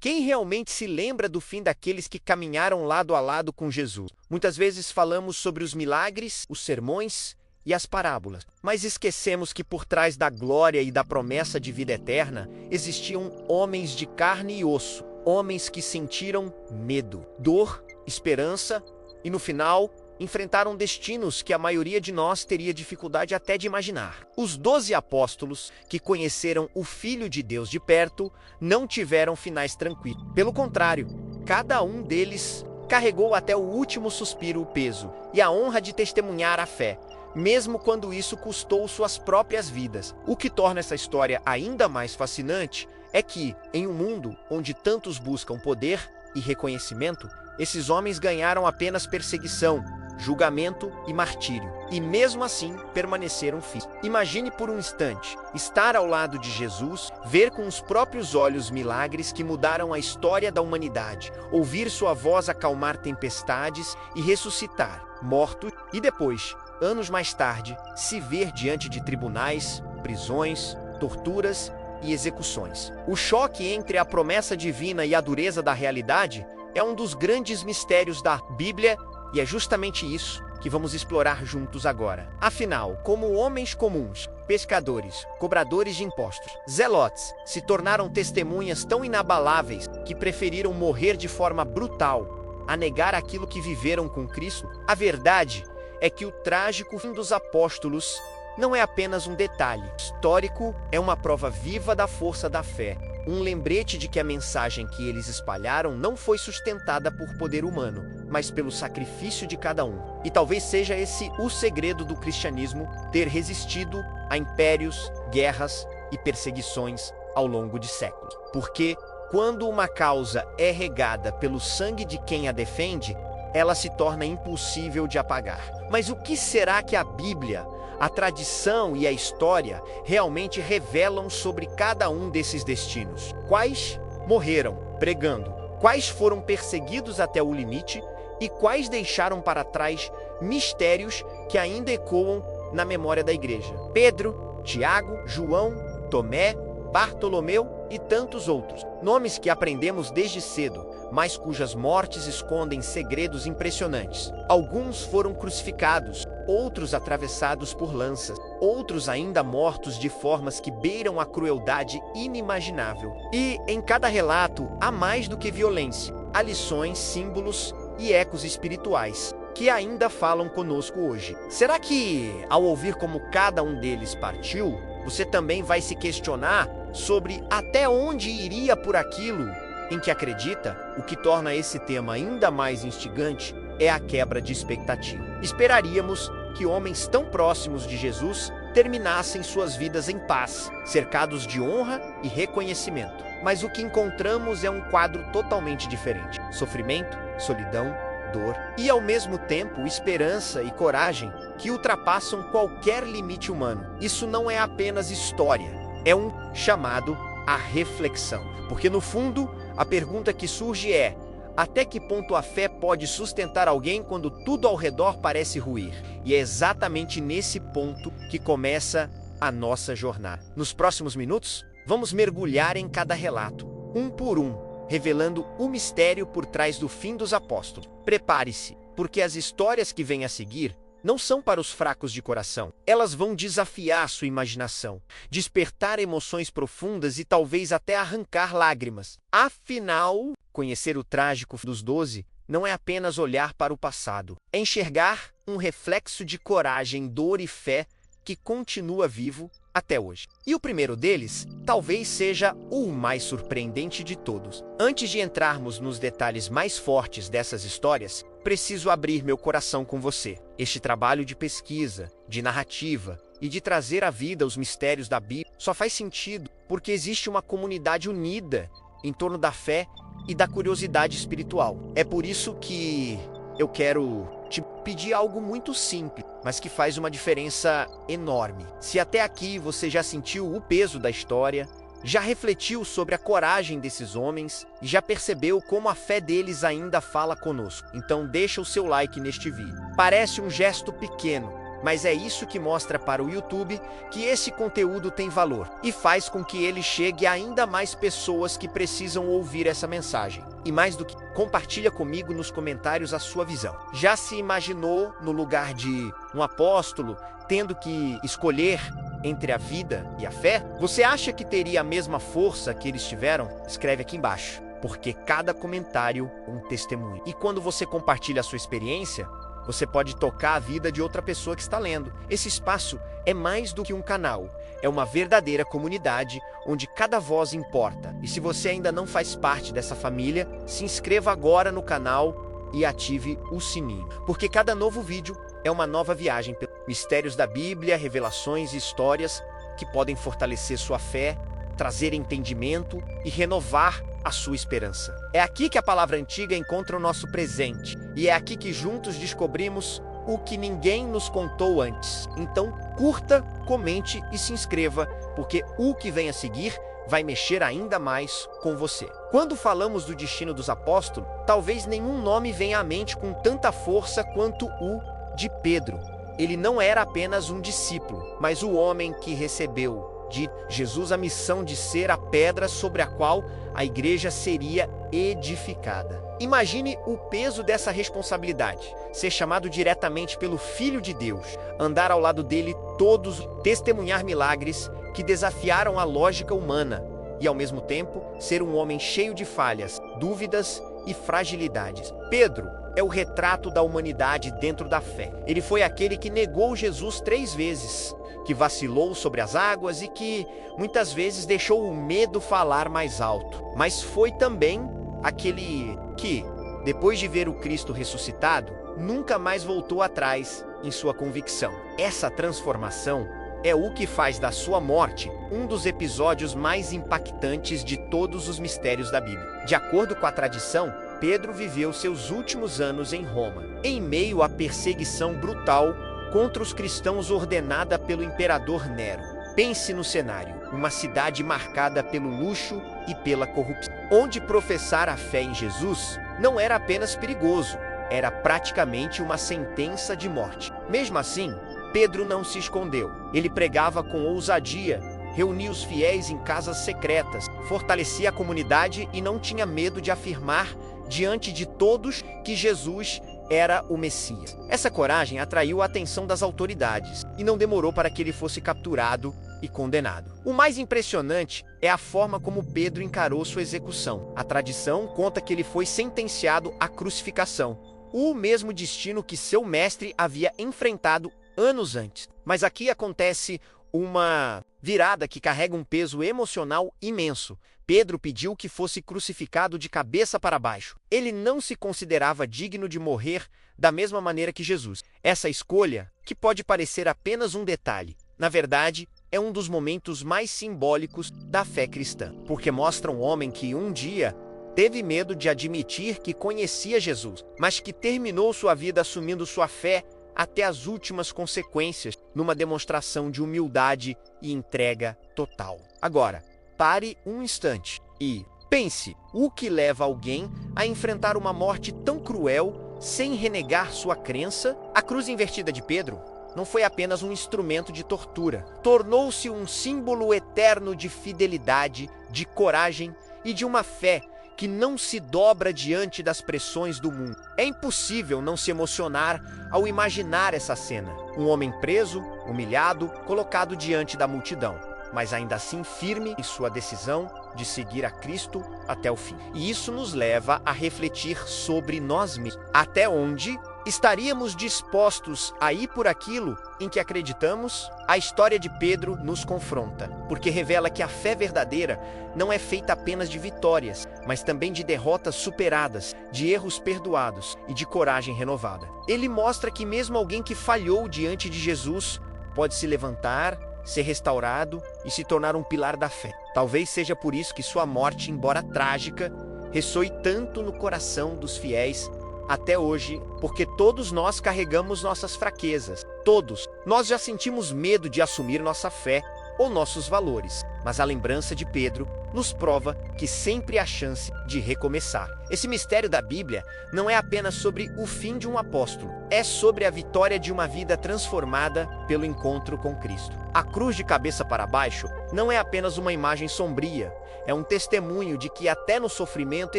Quem realmente se lembra do fim daqueles que caminharam lado a lado com Jesus? Muitas vezes falamos sobre os milagres, os sermões e as parábolas, mas esquecemos que por trás da glória e da promessa de vida eterna existiam homens de carne e osso, homens que sentiram medo, dor, esperança e, no final, enfrentaram destinos que a maioria de nós teria dificuldade até de imaginar. Os 12 apóstolos, que conheceram o Filho de Deus de perto, não tiveram finais tranquilos. Pelo contrário, cada um deles carregou até o último suspiro o peso e a honra de testemunhar a fé, mesmo quando isso custou suas próprias vidas. O que torna essa história ainda mais fascinante é que, em um mundo onde tantos buscam poder e reconhecimento, esses homens ganharam apenas perseguição, julgamento e martírio, e mesmo assim permaneceram firmes. Imagine por um instante estar ao lado de Jesus, ver com os próprios olhos milagres que mudaram a história da humanidade, ouvir sua voz acalmar tempestades e ressuscitar mortos, e depois, anos mais tarde, se ver diante de tribunais, prisões, torturas e execuções. O choque entre a promessa divina e a dureza da realidade é um dos grandes mistérios da Bíblia, e é justamente isso que vamos explorar juntos agora. Afinal, como homens comuns, pescadores, cobradores de impostos, zelotes, se tornaram testemunhas tão inabaláveis que preferiram morrer de forma brutal a negar aquilo que viveram com Cristo? A verdade é que o trágico fim dos apóstolos não é apenas um detalhe histórico, é uma prova viva da força da fé, um lembrete de que a mensagem que eles espalharam não foi sustentada por poder humano, mas pelo sacrifício de cada um. E talvez seja esse o segredo do cristianismo, ter resistido a impérios, guerras e perseguições ao longo de séculos. Porque quando uma causa é regada pelo sangue de quem a defende, ela se torna impossível de apagar. Mas o que será que a Bíblia, a tradição e a história realmente revelam sobre cada um desses destinos? Quais morreram pregando? Quais foram perseguidos até o limite? E quais deixaram para trás mistérios que ainda ecoam na memória da igreja? Pedro, Tiago, João, Tomé, Bartolomeu e tantos outros. Nomes que aprendemos desde cedo, mas cujas mortes escondem segredos impressionantes. Alguns foram crucificados, outros atravessados por lanças, outros ainda mortos de formas que beiram a crueldade inimaginável. E em cada relato há mais do que violência, há lições, símbolos e ecos espirituais que ainda falam conosco hoje. Será que, ao ouvir como cada um deles partiu, você também vai se questionar sobre até onde iria por aquilo em que acredita? O que torna esse tema ainda mais instigante é a quebra de expectativa. Esperaríamos que homens tão próximos de Jesus terminassem suas vidas em paz, cercados de honra e reconhecimento. Mas o que encontramos é um quadro totalmente diferente: sofrimento, solidão, dor e, ao mesmo tempo, esperança e coragem que ultrapassam qualquer limite humano. Isso não é apenas história, é um chamado à reflexão. Porque, no fundo, a pergunta que surge é: até que ponto a fé pode sustentar alguém quando tudo ao redor parece ruir? E é exatamente nesse ponto que começa a nossa jornada. Nos próximos minutos, vamos mergulhar em cada relato, um por um, revelando o mistério por trás do fim dos apóstolos. Prepare-se, porque as histórias que vêm a seguir não são para os fracos de coração. Elas vão desafiar sua imaginação, despertar emoções profundas e talvez até arrancar lágrimas. Afinal, conhecer o trágico dos 12 não é apenas olhar para o passado, é enxergar um reflexo de coragem, dor e fé que continua vivo até hoje. E o primeiro deles talvez seja o mais surpreendente de todos. Antes de entrarmos nos detalhes mais fortes dessas histórias, preciso abrir meu coração com você. Este trabalho de pesquisa, de narrativa e de trazer à vida os mistérios da Bíblia só faz sentido porque existe uma comunidade unida em torno da fé e da curiosidade espiritual. É por isso que eu quero te pedir algo muito simples, mas que faz uma diferença enorme. Se até aqui você já sentiu o peso da história, já refletiu sobre a coragem desses homens e já percebeu como a fé deles ainda fala conosco, então deixa o seu like neste vídeo. Parece um gesto pequeno, Mas é isso que mostra para o YouTube que esse conteúdo tem valor e faz com que ele chegue a ainda mais pessoas que precisam ouvir essa mensagem. E mais do que, compartilha comigo nos comentários a sua visão. Já se imaginou no lugar de um apóstolo tendo que escolher entre a vida e a fé? Você acha que teria a mesma força que eles tiveram? Escreve aqui embaixo, porque cada comentário é um testemunho. E quando você compartilha a sua experiência, você pode tocar a vida de outra pessoa que está lendo. Esse espaço é mais do que um canal. É uma verdadeira comunidade onde cada voz importa. E se você ainda não faz parte dessa família, se inscreva agora no canal e ative o sininho. Porque cada novo vídeo é uma nova viagem pelos mistérios da Bíblia, revelações e histórias que podem fortalecer sua fé, trazer entendimento e renovar a sua esperança. É aqui que a palavra antiga encontra o nosso presente, e é aqui que juntos descobrimos o que ninguém nos contou antes. Então, curta, comente e se inscreva, porque o que vem a seguir vai mexer ainda mais com você. Quando falamos do destino dos apóstolos, talvez nenhum nome venha à mente com tanta força quanto o de Pedro. Ele não era apenas um discípulo, mas o homem que recebeu de Jesus a missão de ser a pedra sobre a qual a igreja seria edificada. Imagine o peso dessa responsabilidade, ser chamado diretamente pelo Filho de Deus, andar ao lado dele todos, testemunhar milagres que desafiaram a lógica humana e, ao mesmo tempo, ser um homem cheio de falhas, dúvidas e fragilidades. Pedro é o retrato da humanidade dentro da fé. Ele foi aquele que negou Jesus 3 vezes, que vacilou sobre as águas e que muitas vezes deixou o medo falar mais alto. Mas foi também aquele que, depois de ver o Cristo ressuscitado, nunca mais voltou atrás em sua convicção. Essa transformação é o que faz da sua morte um dos episódios mais impactantes de todos os mistérios da Bíblia. De acordo com a tradição, Pedro viveu seus últimos anos em Roma, em meio à perseguição brutal contra os cristãos ordenada pelo imperador Nero. Pense no cenário, uma cidade marcada pelo luxo e pela corrupção, onde professar a fé em Jesus não era apenas perigoso, era praticamente uma sentença de morte. Mesmo assim, Pedro não se escondeu. Ele pregava com ousadia, reunia os fiéis em casas secretas, fortalecia a comunidade e não tinha medo de afirmar diante de todos que Jesus era o Messias. Essa coragem atraiu a atenção das autoridades e não demorou para que ele fosse capturado e condenado. O mais impressionante é a forma como Pedro encarou sua execução. A tradição conta que ele foi sentenciado à crucificação, o mesmo destino que seu mestre havia enfrentado anos antes. Mas aqui acontece uma virada que carrega um peso emocional imenso. Pedro pediu que fosse crucificado de cabeça para baixo. Ele não se considerava digno de morrer da mesma maneira que Jesus. Essa escolha, que pode parecer apenas um detalhe, na verdade, é um dos momentos mais simbólicos da fé cristã, porque mostra um homem que um dia teve medo de admitir que conhecia Jesus, mas que terminou sua vida assumindo sua fé até as últimas consequências, numa demonstração de humildade e entrega total. Agora, pare um instante e pense o que leva alguém a enfrentar uma morte tão cruel sem renegar sua crença. A cruz invertida de Pedro não foi apenas um instrumento de tortura, tornou-se um símbolo eterno de fidelidade, de coragem e de uma fé que não se dobra diante das pressões do mundo. É impossível não se emocionar ao imaginar essa cena. Um homem preso, humilhado, colocado diante da multidão, mas ainda assim firme em sua decisão de seguir a Cristo até o fim. E isso nos leva a refletir sobre nós mesmos. Até onde estaríamos dispostos a ir por aquilo em que acreditamos? A história de Pedro nos confronta, porque revela que a fé verdadeira não é feita apenas de vitórias, mas também de derrotas superadas, de erros perdoados e de coragem renovada. Ele mostra que mesmo alguém que falhou diante de Jesus pode se levantar, ser restaurado e se tornar um pilar da fé. Talvez seja por isso que sua morte, embora trágica, ressoe tanto no coração dos fiéis até hoje, porque todos nós carregamos nossas fraquezas. Todos nós já sentimos medo de assumir nossa fé ou nossos valores. Mas a lembrança de Pedro nos prova que sempre há chance de recomeçar. Esse mistério da Bíblia não é apenas sobre o fim de um apóstolo, é sobre a vitória de uma vida transformada pelo encontro com Cristo. A cruz de cabeça para baixo não é apenas uma imagem sombria, é um testemunho de que até no sofrimento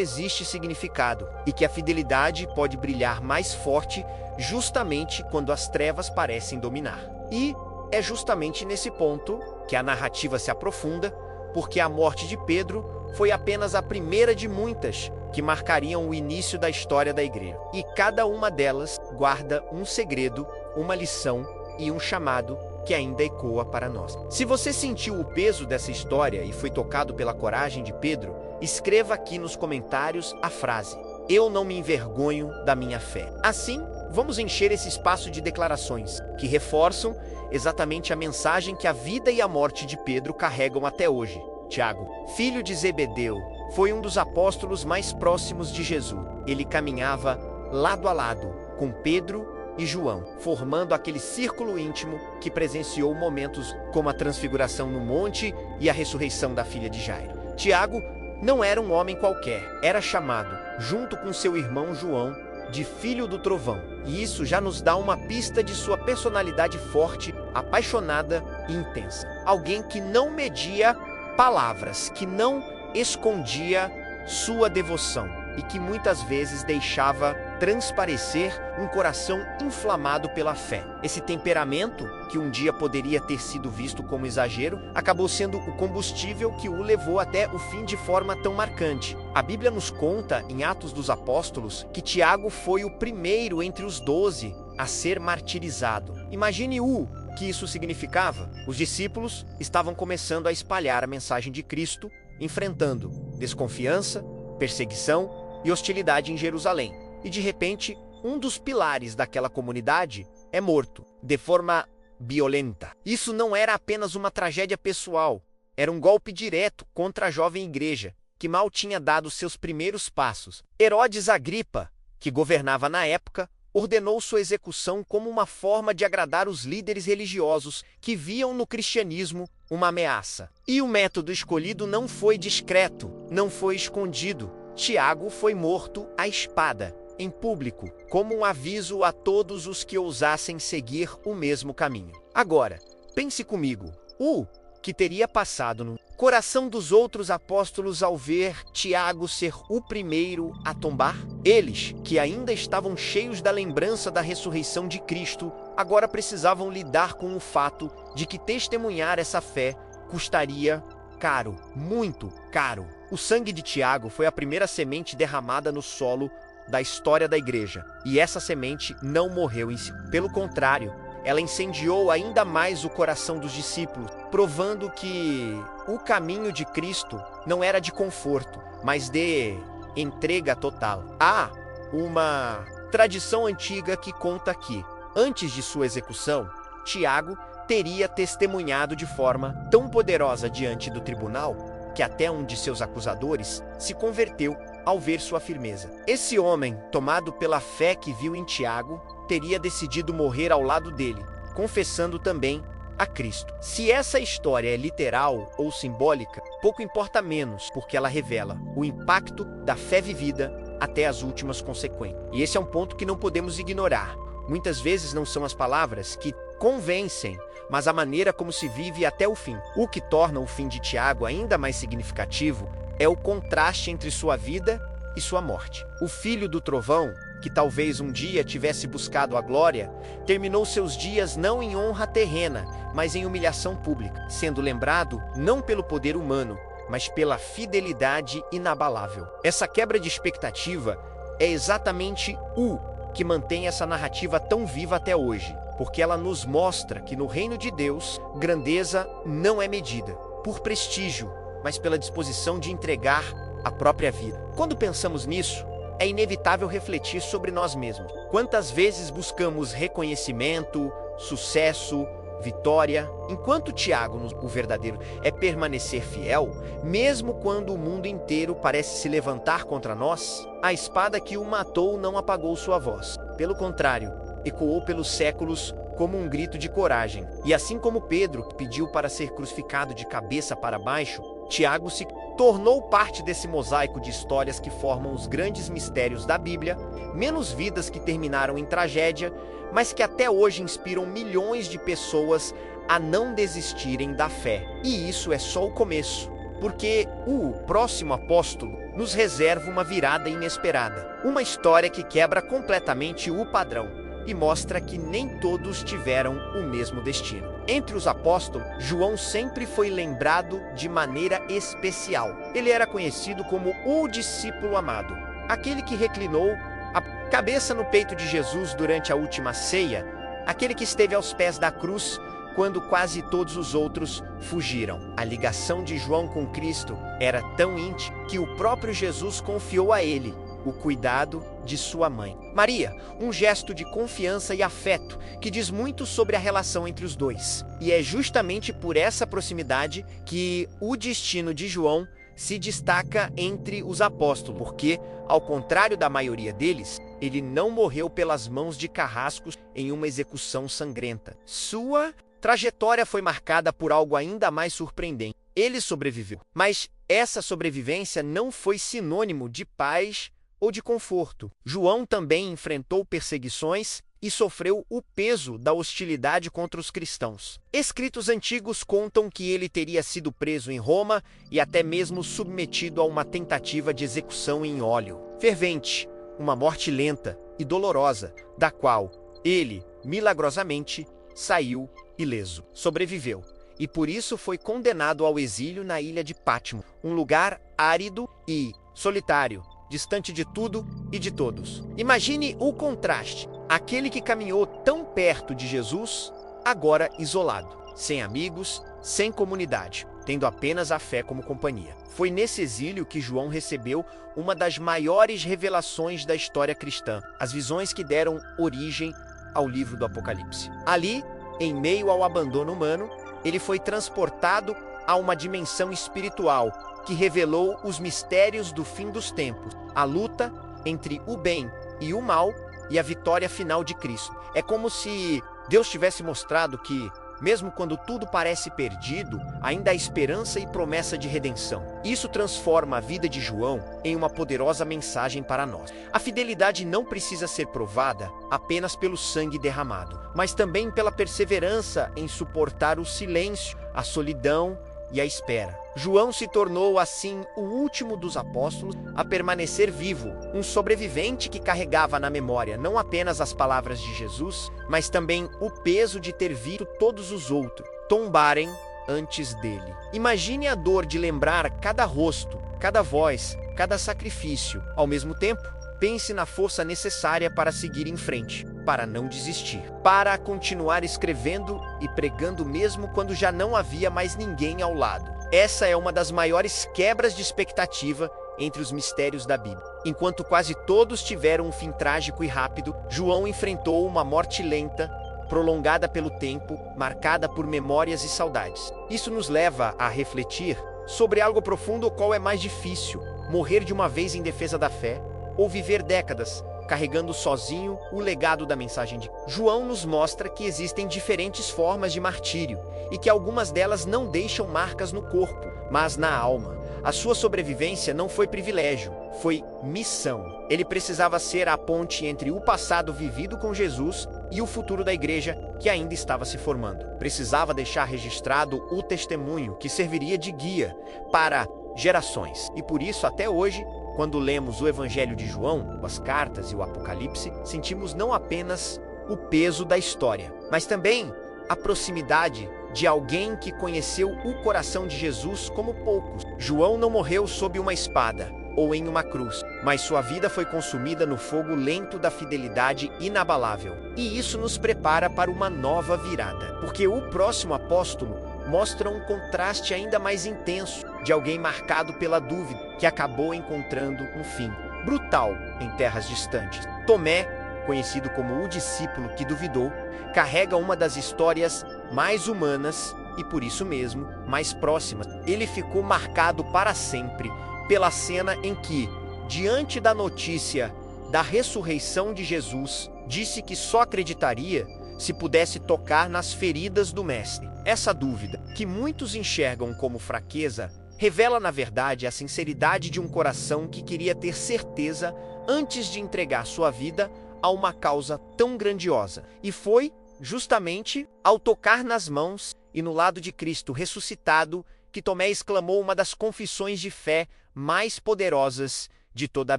existe significado e que a fidelidade pode brilhar mais forte justamente quando as trevas parecem dominar. E é justamente nesse ponto que a narrativa se aprofunda, porque a morte de Pedro foi apenas a primeira de muitas que marcariam o início da história da igreja. E cada uma delas guarda um segredo, uma lição e um chamado que ainda ecoa para nós. Se você sentiu o peso dessa história e foi tocado pela coragem de Pedro, escreva aqui nos comentários a frase: "Eu não me envergonho da minha fé". Assim, vamos encher esse espaço de declarações que reforçam exatamente a mensagem que a vida e a morte de Pedro carregam até hoje. Tiago, filho de Zebedeu, foi um dos apóstolos mais próximos de Jesus. Ele caminhava lado a lado com Pedro e João, formando aquele círculo íntimo que presenciou momentos como a transfiguração no monte e a ressurreição da filha de Jairo. Tiago não era um homem qualquer, era chamado, junto com seu irmão João, de filho do trovão. E isso já nos dá uma pista de sua personalidade forte, apaixonada e intensa. Alguém que não media palavras, que não escondia sua devoção e que muitas vezes deixava transparecer um coração inflamado pela fé. Esse temperamento, que um dia poderia ter sido visto como exagero, acabou sendo o combustível que o levou até o fim de forma tão marcante. A Bíblia nos conta, em Atos dos Apóstolos, que Tiago foi o primeiro entre os 12 a ser martirizado. Imagine o que isso significava. Os discípulos estavam começando a espalhar a mensagem de Cristo, enfrentando desconfiança, perseguição e hostilidade em Jerusalém. E de repente, um dos pilares daquela comunidade é morto, de forma violenta. Isso não era apenas uma tragédia pessoal, era um golpe direto contra a jovem igreja, que mal tinha dado seus primeiros passos. Herodes Agripa, que governava na época, ordenou sua execução como uma forma de agradar os líderes religiosos que viam no cristianismo uma ameaça. E o método escolhido não foi discreto, não foi escondido. Tiago foi morto à espada, em público, como um aviso a todos os que ousassem seguir o mesmo caminho. Agora, pense comigo, o que teria passado no coração dos outros apóstolos ao ver Tiago ser o primeiro a tombar? Eles, que ainda estavam cheios da lembrança da ressurreição de Cristo, agora precisavam lidar com o fato de que testemunhar essa fé custaria caro, muito caro. O sangue de Tiago foi a primeira semente derramada no solo da história da igreja, e essa semente não morreu em si. Pelo contrário, ela incendiou ainda mais o coração dos discípulos, provando que o caminho de Cristo não era de conforto, mas de entrega total. Há uma tradição antiga que conta que, antes de sua execução, Tiago teria testemunhado de forma tão poderosa diante do tribunal que até um de seus acusadores se converteu ao ver sua firmeza. Esse homem, tomado pela fé que viu em Tiago, teria decidido morrer ao lado dele, confessando também a Cristo. Se essa história é literal ou simbólica, pouco importa menos, porque ela revela o impacto da fé vivida até as últimas consequências. E esse é um ponto que não podemos ignorar. Muitas vezes não são as palavras que convencem, mas a maneira como se vive até o fim. O que torna o fim de Tiago ainda mais significativo é o contraste entre sua vida e sua morte. O filho do trovão, que talvez um dia tivesse buscado a glória, terminou seus dias não em honra terrena, mas em humilhação pública, sendo lembrado não pelo poder humano, mas pela fidelidade inabalável. Essa quebra de expectativa é exatamente o que mantém essa narrativa tão viva até hoje, porque ela nos mostra que no reino de Deus, grandeza não é medida por prestígio, mas pela disposição de entregar a própria vida. Quando pensamos nisso, é inevitável refletir sobre nós mesmos. Quantas vezes buscamos reconhecimento, sucesso, vitória, enquanto Tiago, o verdadeiro, é permanecer fiel, mesmo quando o mundo inteiro parece se levantar contra nós? A espada que o matou não apagou sua voz. Pelo contrário, ecoou pelos séculos como um grito de coragem. E assim como Pedro pediu para ser crucificado de cabeça para baixo, Tiago se tornou parte desse mosaico de histórias que formam os grandes mistérios da Bíblia, menos vidas que terminaram em tragédia, mas que até hoje inspiram milhões de pessoas a não desistirem da fé. E isso é só o começo, porque o próximo apóstolo nos reserva uma virada inesperada, uma história que quebra completamente o padrão e mostra que nem todos tiveram o mesmo destino. Entre os apóstolos, João sempre foi lembrado de maneira especial. Ele era conhecido como o discípulo amado, aquele que reclinou a cabeça no peito de Jesus durante a última ceia, aquele que esteve aos pés da cruz quando quase todos os outros fugiram. A ligação de João com Cristo era tão íntima que o próprio Jesus confiou a ele o cuidado de sua mãe, Maria, um gesto de confiança e afeto que diz muito sobre a relação entre os dois. E é justamente por essa proximidade que o destino de João se destaca entre os apóstolos, porque, ao contrário da maioria deles, ele não morreu pelas mãos de carrascos em uma execução sangrenta. Sua trajetória foi marcada por algo ainda mais surpreendente. Ele sobreviveu, mas essa sobrevivência não foi sinônimo de paz ou de conforto. João também enfrentou perseguições e sofreu o peso da hostilidade contra os cristãos. Escritos antigos contam que ele teria sido preso em Roma e até mesmo submetido a uma tentativa de execução em óleo fervente, uma morte lenta e dolorosa, da qual ele, milagrosamente, saiu ileso. Sobreviveu e por isso foi condenado ao exílio na ilha de Pátimo, um lugar árido e solitário, distante de tudo e de todos. Imagine o contraste. Aquele que caminhou tão perto de Jesus, agora isolado, sem amigos, sem comunidade, tendo apenas a fé como companhia. Foi nesse exílio que João recebeu uma das maiores revelações da história cristã, as visões que deram origem ao livro do Apocalipse. Ali, em meio ao abandono humano, ele foi transportado a uma dimensão espiritual que revelou os mistérios do fim dos tempos, a luta entre o bem e o mal e a vitória final de Cristo. É como se Deus tivesse mostrado que, mesmo quando tudo parece perdido, ainda há esperança e promessa de redenção. Isso transforma a vida de João em uma poderosa mensagem para nós. A fidelidade não precisa ser provada apenas pelo sangue derramado, mas também pela perseverança em suportar o silêncio, a solidão e a espera. João se tornou, assim, o último dos apóstolos a permanecer vivo, um sobrevivente que carregava na memória não apenas as palavras de Jesus, mas também o peso de ter visto todos os outros tombarem antes dele. Imagine a dor de lembrar cada rosto, cada voz, cada sacrifício. Ao mesmo tempo, pense na força necessária para seguir em frente, para não desistir, para continuar escrevendo e pregando mesmo quando já não havia mais ninguém ao lado. Essa é uma das maiores quebras de expectativa entre os mistérios da Bíblia. Enquanto quase todos tiveram um fim trágico e rápido, João enfrentou uma morte lenta, prolongada pelo tempo, marcada por memórias e saudades. Isso nos leva a refletir sobre algo profundo: qual é mais difícil, morrer de uma vez em defesa da fé ou viver décadas carregando sozinho o legado da mensagem de João nos mostra que existem diferentes formas de martírio e que algumas delas não deixam marcas no corpo, mas na alma. A sua sobrevivência não foi privilégio, foi missão. Ele precisava ser a ponte entre o passado vivido com Jesus e o futuro da igreja que ainda estava se formando. Precisava deixar registrado o testemunho que serviria de guia para gerações. E por isso, até hoje, quando lemos o Evangelho de João, as cartas e o Apocalipse, sentimos não apenas o peso da história, mas também a proximidade de alguém que conheceu o coração de Jesus como poucos. João não morreu sob uma espada ou em uma cruz, mas sua vida foi consumida no fogo lento da fidelidade inabalável. E isso nos prepara para uma nova virada, porque o próximo apóstolo mostra um contraste ainda mais intenso de alguém marcado pela dúvida, que acabou encontrando um fim brutal em terras distantes. Tomé, conhecido como o discípulo que duvidou, carrega uma das histórias mais humanas e, por isso mesmo, mais próximas. Ele ficou marcado para sempre pela cena em que, diante da notícia da ressurreição de Jesus, disse que só acreditaria se pudesse tocar nas feridas do Mestre. Essa dúvida, que muitos enxergam como fraqueza, revela, na verdade, a sinceridade de um coração que queria ter certeza antes de entregar sua vida a uma causa tão grandiosa. E foi justamente ao tocar nas mãos e no lado de Cristo ressuscitado que Tomé exclamou uma das confissões de fé mais poderosas de toda a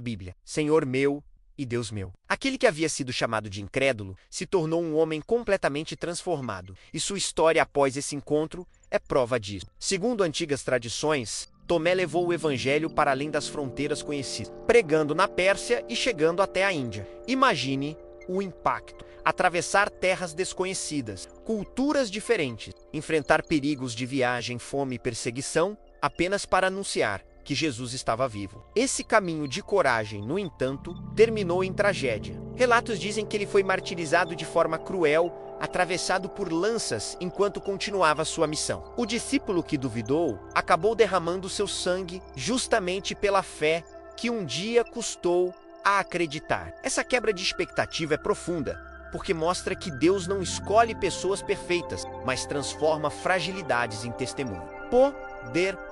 Bíblia: Senhor meu e Deus meu. Aquele que havia sido chamado de incrédulo se tornou um homem completamente transformado, e sua história após esse encontro é prova disso. Segundo antigas tradições, Tomé levou o evangelho para além das fronteiras conhecidas, pregando na Pérsia e chegando até a Índia. Imagine o impacto: atravessar terras desconhecidas, culturas diferentes, enfrentar perigos de viagem, fome e perseguição, apenas para anunciar que Jesus estava vivo. Esse caminho de coragem, no entanto, terminou em tragédia. Relatos dizem que ele foi martirizado de forma cruel, atravessado por lanças enquanto continuava sua missão. O discípulo que duvidou acabou derramando seu sangue justamente pela fé que um dia custou a acreditar. Essa quebra de expectativa é profunda, porque mostra que Deus não escolhe pessoas perfeitas, mas transforma fragilidades em testemunho. Poderoso.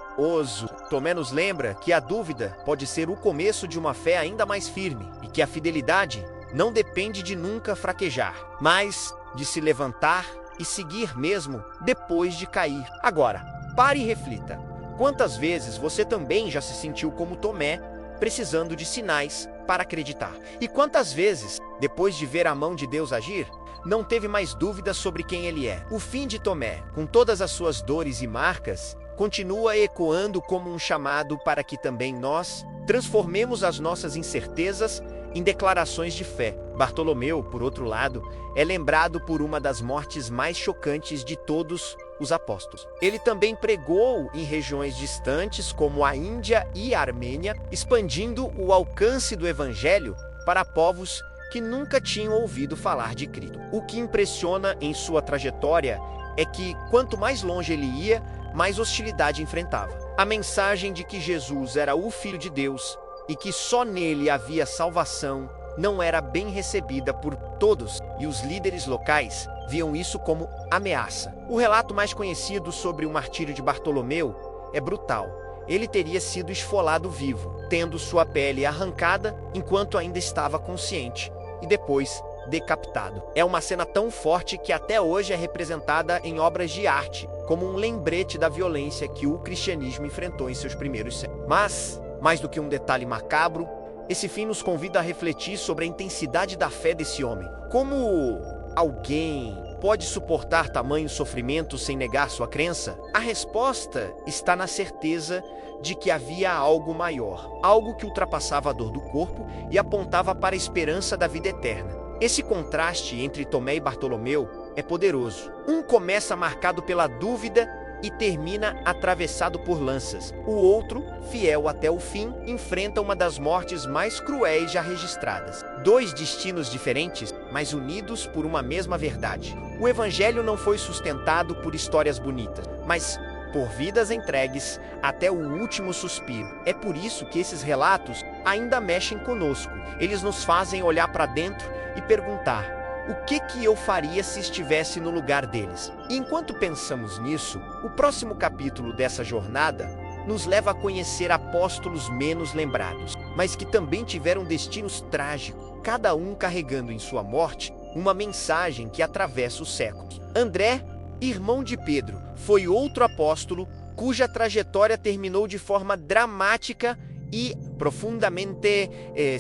Tomé nos lembra que a dúvida pode ser o começo de uma fé ainda mais firme, e que a fidelidade não depende de nunca fraquejar, mas de se levantar e seguir mesmo depois de cair. Agora, pare e reflita. Quantas vezes você também já se sentiu como Tomé, precisando de sinais para acreditar? E quantas vezes, depois de ver a mão de Deus agir, não teve mais dúvidas sobre quem ele é? O fim de Tomé, com todas as suas dores e marcas, continua ecoando como um chamado para que também nós transformemos as nossas incertezas em declarações de fé. Bartolomeu, por outro lado, é lembrado por uma das mortes mais chocantes de todos os apóstolos. Ele também pregou em regiões distantes como a Índia e a Armênia, expandindo o alcance do evangelho para povos que nunca tinham ouvido falar de Cristo. O que impressiona em sua trajetória é que, quanto mais longe ele ia, mais hostilidade enfrentava. A mensagem de que Jesus era o Filho de Deus e que só nele havia salvação não era bem recebida por todos, e os líderes locais viam isso como ameaça. O relato mais conhecido sobre o martírio de Bartolomeu é brutal. Ele teria sido esfolado vivo, tendo sua pele arrancada enquanto ainda estava consciente, e depois decapitado. É uma cena tão forte que até hoje é representada em obras de arte, como um lembrete da violência que o cristianismo enfrentou em seus primeiros séculos. Mas, mais do que um detalhe macabro, esse fim nos convida a refletir sobre a intensidade da fé desse homem. Como alguém pode suportar tamanho sofrimento sem negar sua crença? A resposta está na certeza de que havia algo maior, algo que ultrapassava a dor do corpo e apontava para a esperança da vida eterna. Esse contraste entre Tomé e Bartolomeu é poderoso. Um começa marcado pela dúvida e termina atravessado por lanças. O outro, fiel até o fim, enfrenta uma das mortes mais cruéis já registradas. Dois destinos diferentes, mas unidos por uma mesma verdade. O evangelho não foi sustentado por histórias bonitas, mas por vidas entregues até o último suspiro. É por isso que esses relatos ainda mexem conosco. Eles nos fazem olhar para dentro e perguntar: o que eu faria se estivesse no lugar deles? E enquanto pensamos nisso, o próximo capítulo dessa jornada nos leva a conhecer apóstolos menos lembrados, mas que também tiveram destinos trágicos, cada um carregando em sua morte uma mensagem que atravessa os séculos. André, irmão de Pedro, foi outro apóstolo cuja trajetória terminou de forma dramática e profundamente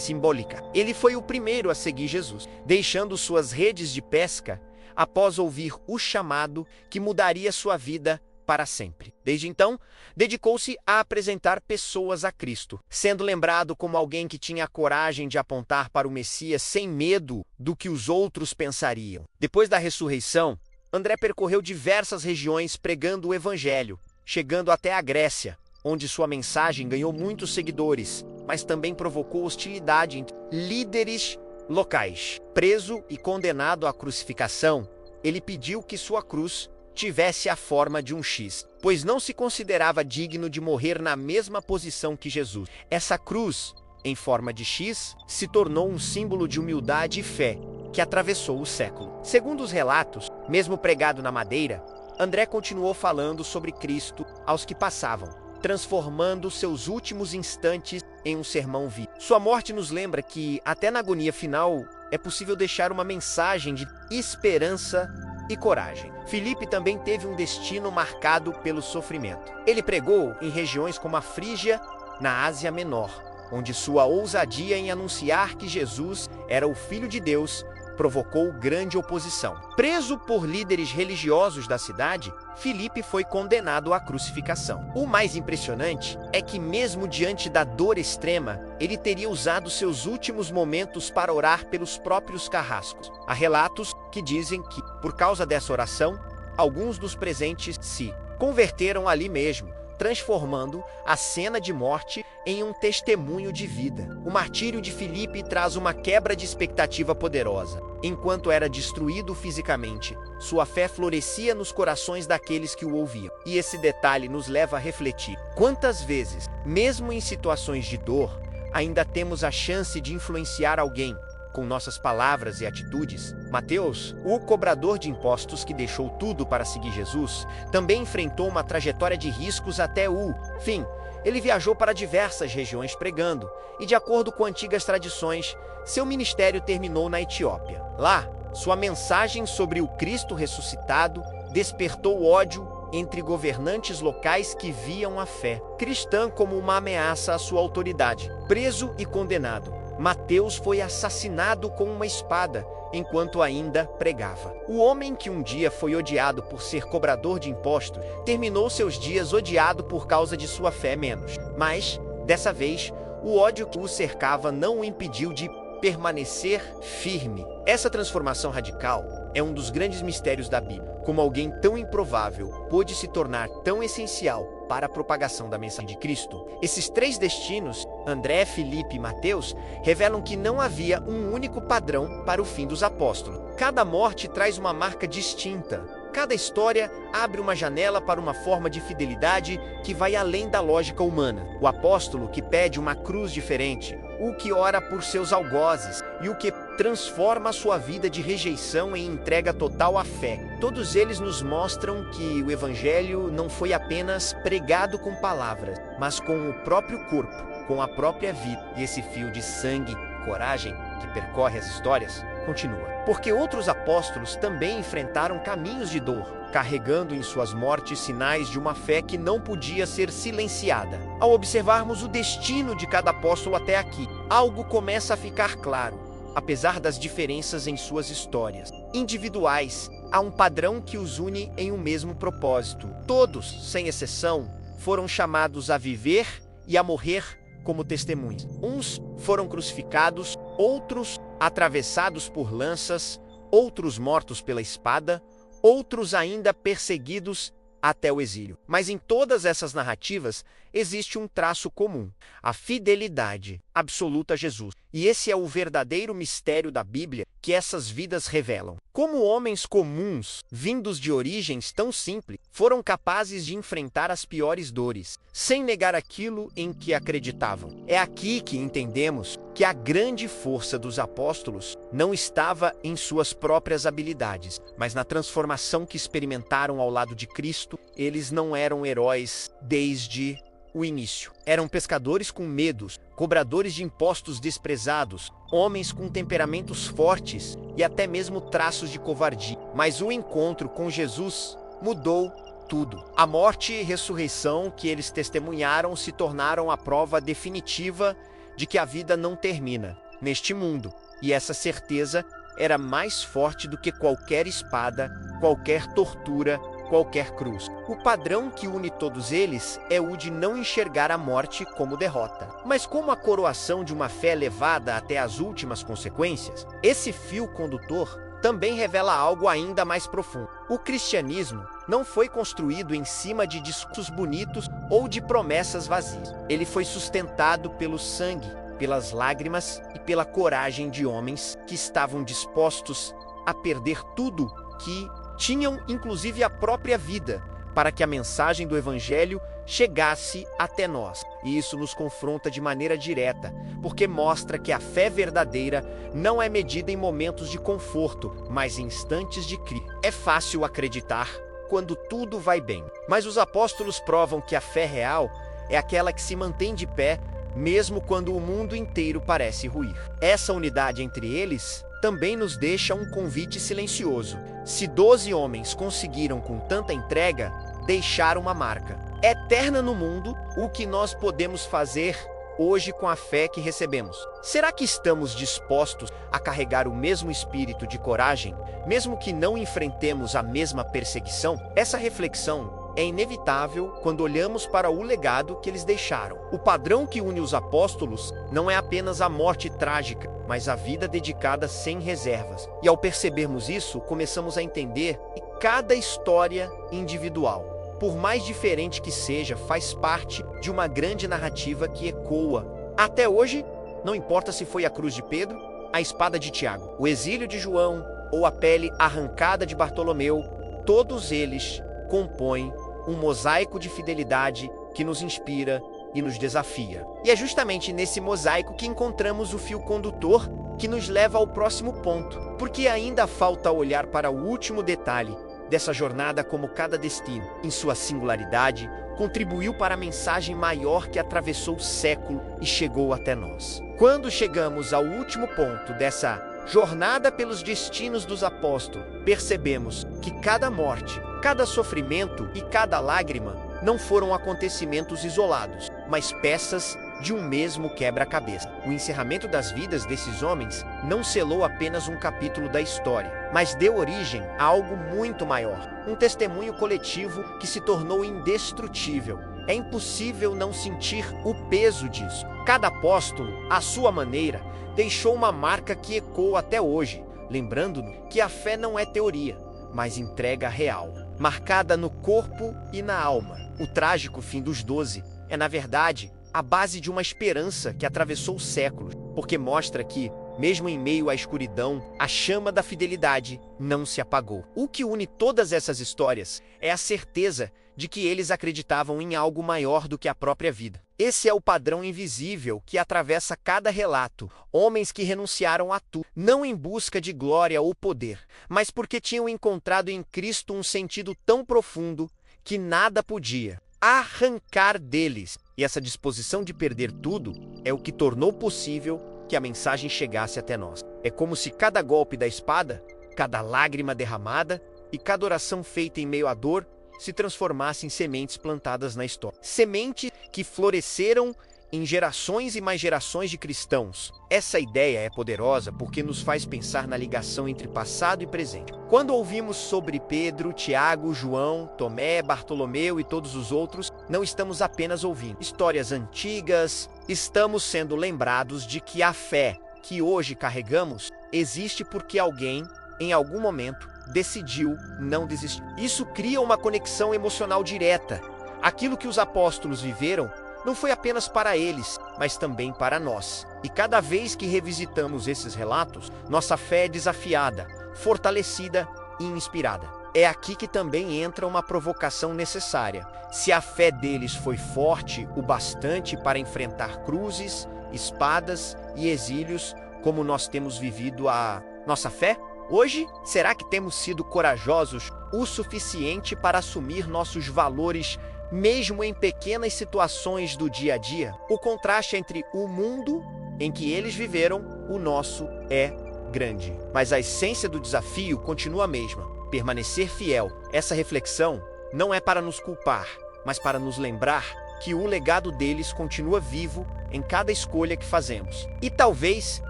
simbólica. Ele foi o primeiro a seguir Jesus, deixando suas redes de pesca após ouvir o chamado que mudaria sua vida para sempre. Desde então, dedicou-se a apresentar pessoas a Cristo, sendo lembrado como alguém que tinha a coragem de apontar para o Messias sem medo do que os outros pensariam. Depois da ressurreição, André percorreu diversas regiões pregando o evangelho, chegando até a Grécia, onde sua mensagem ganhou muitos seguidores, mas também provocou hostilidade entre líderes locais. Preso e condenado à crucificação, ele pediu que sua cruz tivesse a forma de um X, pois não se considerava digno de morrer na mesma posição que Jesus. Essa cruz, em forma de X, se tornou um símbolo de humildade e fé que atravessou o século. Segundo os relatos, mesmo pregado na madeira, André continuou falando sobre Cristo aos que passavam, transformando seus últimos instantes em um sermão vivo. Sua morte nos lembra que, até na agonia final, é possível deixar uma mensagem de esperança e coragem. Filipe também teve um destino marcado pelo sofrimento. Ele pregou em regiões como a Frígia, na Ásia Menor, onde sua ousadia em anunciar que Jesus era o Filho de Deus provocou grande oposição. Preso por líderes religiosos da cidade, Filipe foi condenado à crucificação. O mais impressionante é que, mesmo diante da dor extrema, ele teria usado seus últimos momentos para orar pelos próprios carrascos. Há relatos que dizem que, por causa dessa oração, alguns dos presentes se converteram ali mesmo, transformando a cena de morte em um testemunho de vida. O martírio de Filipe traz uma quebra de expectativa poderosa. Enquanto era destruído fisicamente, sua fé florescia nos corações daqueles que o ouviam. E esse detalhe nos leva a refletir: quantas vezes, mesmo em situações de dor, ainda temos a chance de influenciar alguém com nossas palavras e atitudes? Mateus, o cobrador de impostos que deixou tudo para seguir Jesus, também enfrentou uma trajetória de riscos até o fim. Ele viajou para diversas regiões pregando, e de acordo com antigas tradições, seu ministério terminou na Etiópia. Lá, sua mensagem sobre o Cristo ressuscitado despertou ódio entre governantes locais que viam a fé cristã como uma ameaça à sua autoridade. Preso e condenado, Mateus foi assassinado com uma espada enquanto ainda pregava. O homem que um dia foi odiado por ser cobrador de impostos terminou seus dias odiado por causa de sua fé menos. Mas, dessa vez, o ódio que o cercava não o impediu de permanecer firme. Essa transformação radical é um dos grandes mistérios da Bíblia. Como alguém tão improvável pôde se tornar tão essencial para a propagação da mensagem de Cristo. Esses três destinos, André, Filipe e Mateus, revelam que não havia um único padrão para o fim dos apóstolos. Cada morte traz uma marca distinta. Cada história abre uma janela para uma forma de fidelidade que vai além da lógica humana. O apóstolo que pede uma cruz diferente, o que ora por seus algozes e o que transforma a sua vida de rejeição em entrega total à fé. Todos eles nos mostram que o Evangelho não foi apenas pregado com palavras, mas com o próprio corpo, com a própria vida. E esse fio de sangue, coragem, que percorre as histórias, continua. Porque outros apóstolos também enfrentaram caminhos de dor, carregando em suas mortes sinais de uma fé que não podia ser silenciada. Ao observarmos o destino de cada apóstolo até aqui, algo começa a ficar claro. Apesar das diferenças em suas histórias individuais, há um padrão que os une em um mesmo propósito. Todos, sem exceção, foram chamados a viver e a morrer como testemunhas. Uns foram crucificados, outros atravessados por lanças, outros mortos pela espada, outros ainda perseguidos até o exílio. Mas em todas essas narrativas existe um traço comum: a fidelidade absoluta a Jesus. E esse é o verdadeiro mistério da Bíblia que essas vidas revelam. Como homens comuns, vindos de origens tão simples, foram capazes de enfrentar as piores dores, sem negar aquilo em que acreditavam. É aqui que entendemos que a grande força dos apóstolos não estava em suas próprias habilidades, mas na transformação que experimentaram ao lado de Cristo. Eles não eram heróis desde o início. Eram pescadores com medos, cobradores de impostos desprezados, homens com temperamentos fortes e até mesmo traços de covardia. Mas o encontro com Jesus mudou tudo. A morte e ressurreição que eles testemunharam se tornaram a prova definitiva de que a vida não termina neste mundo. E essa certeza era mais forte do que qualquer espada, qualquer tortura, qualquer cruz. O padrão que une todos eles é o de não enxergar a morte como derrota, mas como a coroação de uma fé levada até as últimas consequências. Esse fio condutor também revela algo ainda mais profundo. O cristianismo não foi construído em cima de discursos bonitos ou de promessas vazias. Ele foi sustentado pelo sangue, pelas lágrimas e pela coragem de homens que estavam dispostos a perder tudo que tinham, inclusive a própria vida, para que a mensagem do Evangelho chegasse até nós. E isso nos confronta de maneira direta, porque mostra que a fé verdadeira não é medida em momentos de conforto, mas em instantes de crise. É fácil acreditar quando tudo vai bem, mas os apóstolos provam que a fé real é aquela que se mantém de pé, mesmo quando o mundo inteiro parece ruir. Essa unidade entre eles também nos deixa um convite silencioso. Se 12 homens conseguiram com tanta entrega deixar uma marca eterna no mundo, o que nós podemos fazer hoje com a fé que recebemos? Será que estamos dispostos a carregar o mesmo espírito de coragem, mesmo que não enfrentemos a mesma perseguição? Essa reflexão é inevitável quando olhamos para o legado que eles deixaram. O padrão que une os apóstolos não é apenas a morte trágica, mas a vida dedicada sem reservas. E ao percebermos isso, começamos a entender que cada história individual, por mais diferente que seja, faz parte de uma grande narrativa que ecoa até hoje, não importa se foi a cruz de Pedro, a espada de Tiago, o exílio de João ou a pele arrancada de Bartolomeu, todos eles compõem um mosaico de fidelidade que nos inspira e nos desafia. E é justamente nesse mosaico que encontramos o fio condutor que nos leva ao próximo ponto, porque ainda falta olhar para o último detalhe dessa jornada, como cada destino, em sua singularidade, contribuiu para a mensagem maior que atravessou o século e chegou até nós. Quando chegamos ao último ponto dessa jornada pelos destinos dos apóstolos, percebemos que cada morte, cada sofrimento e cada lágrima não foram acontecimentos isolados, mas peças de um mesmo quebra-cabeça. O encerramento das vidas desses homens não selou apenas um capítulo da história, mas deu origem a algo muito maior, um testemunho coletivo que se tornou indestrutível. É impossível não sentir o peso disso. Cada apóstolo, à sua maneira, deixou uma marca que ecoa até hoje, lembrando-nos que a fé não é teoria, mas entrega real, marcada no corpo e na alma. O trágico fim dos 12 é, na verdade, a base de uma esperança que atravessou séculos, porque mostra que, mesmo em meio à escuridão, a chama da fidelidade não se apagou. O que une todas essas histórias é a certeza de que eles acreditavam em algo maior do que a própria vida. Esse é o padrão invisível que atravessa cada relato. Homens que renunciaram a tudo, não em busca de glória ou poder, mas porque tinham encontrado em Cristo um sentido tão profundo que nada podia arrancar deles. E essa disposição de perder tudo é o que tornou possível que a mensagem chegasse até nós. É como se cada golpe da espada, cada lágrima derramada e cada oração feita em meio à dor se transformassem em sementes plantadas na história. Sementes que floresceram em gerações e mais gerações de cristãos. Essa ideia é poderosa porque nos faz pensar na ligação entre passado e presente. Quando ouvimos sobre Pedro, Tiago, João, Tomé, Bartolomeu e todos os outros, não estamos apenas ouvindo histórias antigas, estamos sendo lembrados de que a fé que hoje carregamos existe porque alguém, em algum momento, decidiu não desistir. Isso cria uma conexão emocional direta. Aquilo que os apóstolos viveram não foi apenas para eles, mas também para nós. E cada vez que revisitamos esses relatos, nossa fé é desafiada, fortalecida e inspirada. É aqui que também entra uma provocação necessária. Se a fé deles foi forte o bastante para enfrentar cruzes, espadas e exílios, como nós temos vivido a nossa fé? Hoje, será que temos sido corajosos o suficiente para assumir nossos valores mesmo em pequenas situações do dia a dia? O contraste entre o mundo em que eles viveram, o nosso é grande. Mas a essência do desafio continua a mesma: permanecer fiel. Essa reflexão não é para nos culpar, mas para nos lembrar que o legado deles continua vivo em cada escolha que fazemos. E talvez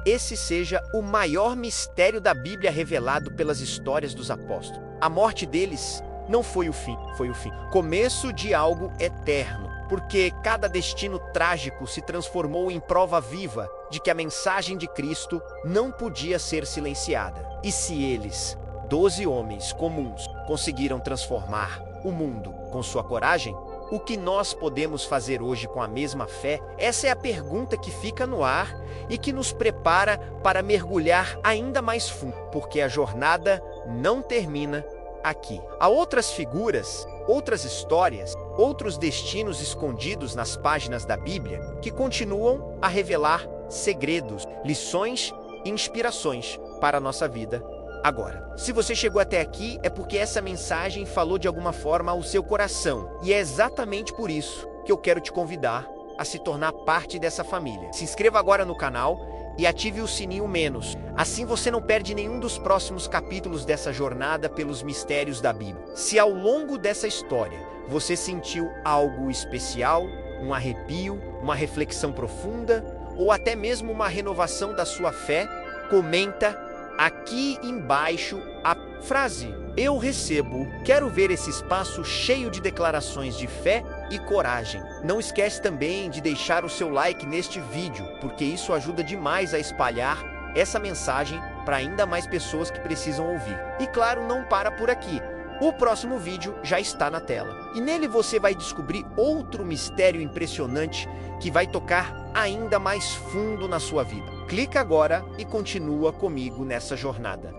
esse seja o maior mistério da Bíblia revelado pelas histórias dos apóstolos. A morte deles não foi o fim, foi o fim. Começo de algo eterno, porque cada destino trágico se transformou em prova viva de que a mensagem de Cristo não podia ser silenciada. E se eles, 12 homens comuns, conseguiram transformar o mundo com sua coragem, o que nós podemos fazer hoje com a mesma fé? Essa é a pergunta que fica no ar e que nos prepara para mergulhar ainda mais fundo, porque a jornada não termina aqui. Há outras figuras, outras histórias, outros destinos escondidos nas páginas da Bíblia que continuam a revelar segredos, lições e inspirações para a nossa vida agora. Se você chegou até aqui, é porque essa mensagem falou de alguma forma ao seu coração. E é exatamente por isso que eu quero te convidar a se tornar parte dessa família. Se inscreva agora no canal e ative o sininho menos. Assim você não perde nenhum dos próximos capítulos dessa jornada pelos mistérios da Bíblia. Se ao longo dessa história você sentiu algo especial, um arrepio, uma reflexão profunda ou até mesmo uma renovação da sua fé, comenta aqui embaixo a frase "Eu recebo". Quero ver esse espaço cheio de declarações de fé e coragem. Não esquece também de deixar o seu like neste vídeo, porque isso ajuda demais a espalhar essa mensagem para ainda mais pessoas que precisam ouvir. E claro, não para por aqui. O próximo vídeo já está na tela. E nele você vai descobrir outro mistério impressionante que vai tocar ainda mais fundo na sua vida. Clica agora e continua comigo nessa jornada.